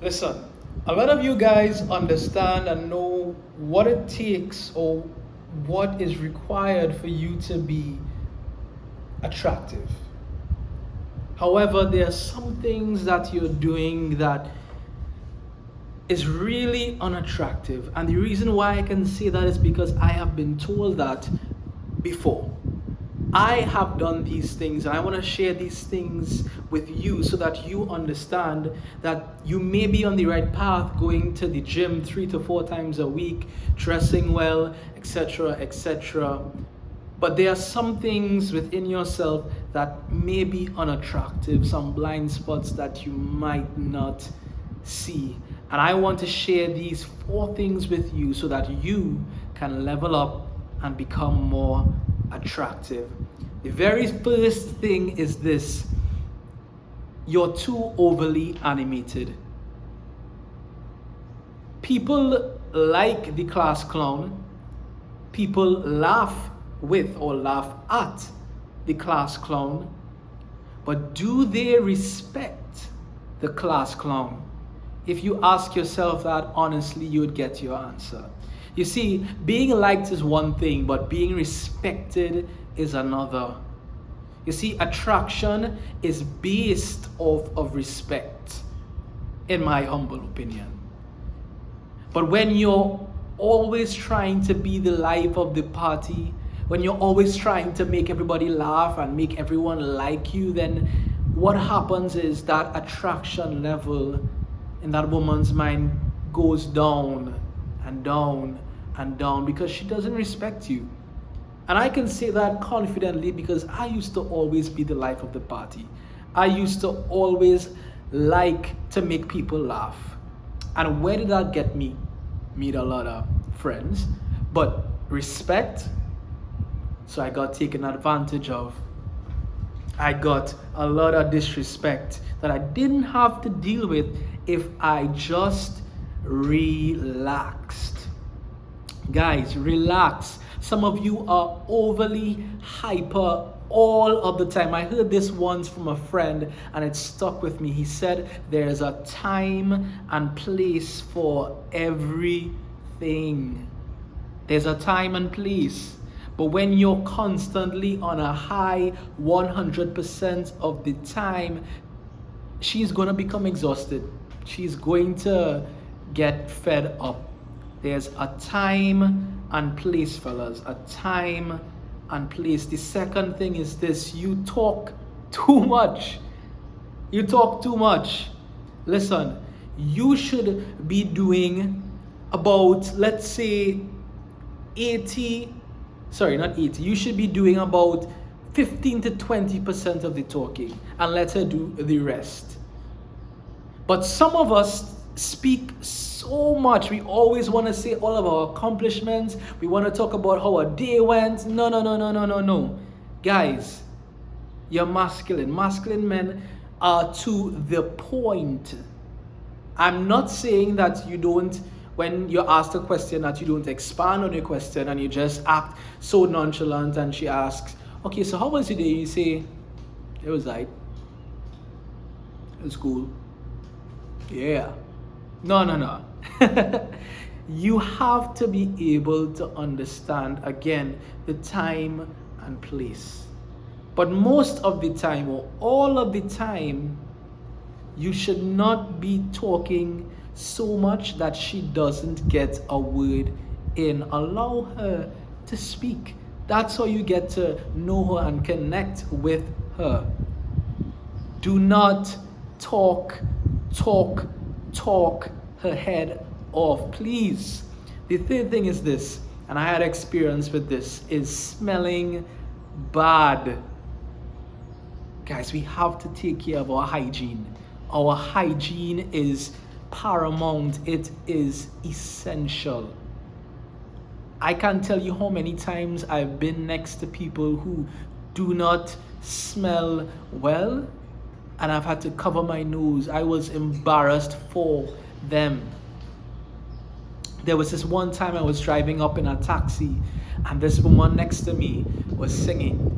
Listen, a lot of you guys understand and know what it takes or what is required for you to be attractive. However, there are some things that you're doing that is really unattractive. And the reason why I can say that is because I have been told that before. I have done these things and I want to share these things with you so that you understand that you may be on the right path, going to the gym 3 to 4 times a week, dressing well, etc., etc. But there are some things within yourself that may be unattractive, some blind spots that you might not see. And I want to share these 4 things with you so that you can level up and become more attractive. The very first thing is this: you're too overly animated. People like the class clown. People laugh with or laugh at the class clown. But do they respect the class clown? If you ask yourself that honestly, you would get your answer. You see, being liked is one thing, but being respected is another. You see, attraction is based off of respect, in my humble opinion. But when you're always trying to be the life of the party, when you're always trying to make everybody laugh and make everyone like you, then what happens is that attraction level in that woman's mind goes down and down and down because she doesn't respect you. And I can say that confidently because I used to always be the life of the party. I used to always like to make people laugh. And where did that get me? Meet a lot of friends. But respect, so I got taken advantage of. I got a lot of disrespect that I didn't have to deal with if I just relaxed. Guys, relax. Some of you are overly hyper all of the time. I heard this once from a friend and it stuck with me. He said there's a time and place for everything. There's a time and place. But when you're constantly on a high 100% of the time, she's going to become exhausted. She's going to get fed up. There's a time and place, fellas. A time and place. The second thing is this: you talk too much. You talk too much. Listen, you should be doing about, let's say, 80, sorry, not 80. You should be doing about 15 to 20% of the talking and let her do the rest. But some of us speak so much. We always want to say all of our accomplishments. We want to talk about how our day went. No. Guys, you're masculine. Masculine men are to the point. I'm not saying that you don't, when you're asked a question, that you don't expand on your question and you just act so nonchalant and she asks, okay, so how was your day? You say, it was like, it was cool. Yeah. No. You have to be able to understand, again, the time and place. But most of the time, or all of the time, you should not be talking so much that she doesn't get a word in. Allow her to speak. That's how you get to know her and connect with her. Do not talk her head off, please. The third thing is this, and I had experience with this, is smelling bad. Guys, we have to take care of our hygiene. Our hygiene is paramount. It is essential. I can't tell you how many times I've been next to people who do not smell well, and I've had to cover my nose. I was embarrassed for them. There was this one time I was driving up in a taxi and this woman next to me was singing.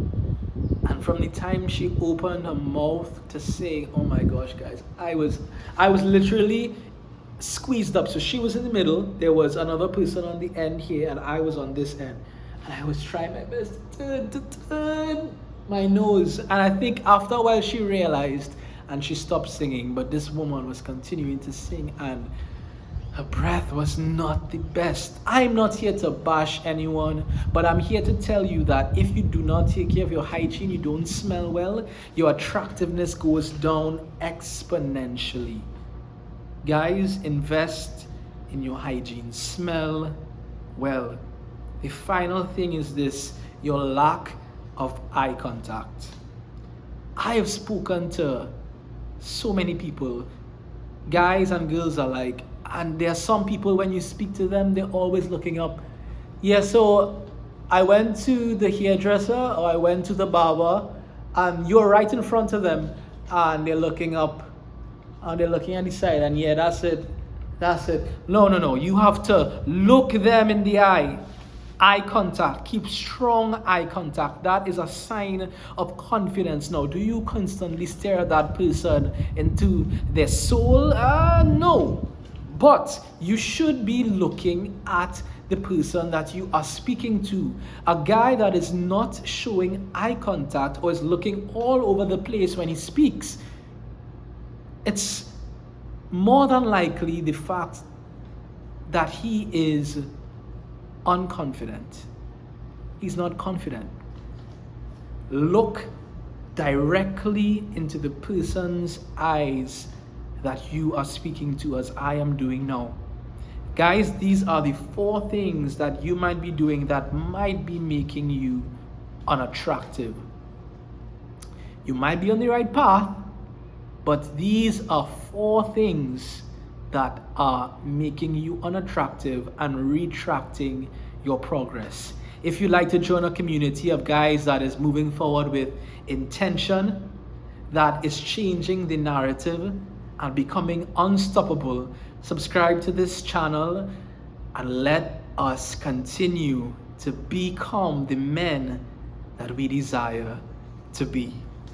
And from the time she opened her mouth to sing, oh my gosh, guys, I was literally squeezed up. So she was in the middle, there was another person on the end here, and I was on this end. And I was trying my best to turn my nose. And I think after a while she realized and she stopped singing. But this woman was continuing to sing, and her breath was not the best. I'm not here to bash anyone, but I'm here to tell you that if you do not take care of your hygiene, you don't smell well, your attractiveness goes down exponentially. Guys, invest in your hygiene. Smell well. The final thing is this: your lack of eye contact. I have spoken to so many people, guys and girls alike, and there are some people, when you speak to them, they're always looking up. Yeah, so I went to the hairdresser or I went to the barber, and you're right in front of them, and they're looking up, and they're looking at the side, and yeah, that's it. That's it. No, no, no. You have to look them in the eye. Eye contact. Keep strong eye contact. That is a sign of confidence. Now, do you constantly stare at that person into their soul? No. But you should be looking at the person that you are speaking to. A guy that is not showing eye contact or is looking all over the place when he speaks, it's more than likely the fact that he is unconfident. He's not confident. Look directly into the person's eyes that you are speaking to, as I am doing now. Guys, these are the 4 things that you might be doing that might be making you unattractive. You might be on the right path, but these are 4 things that are making you unattractive and retracting your progress. If you'd like to join a community of guys that is moving forward with intention, that is changing the narrative and becoming unstoppable, subscribe to this channel and let us continue to become the men that we desire to be.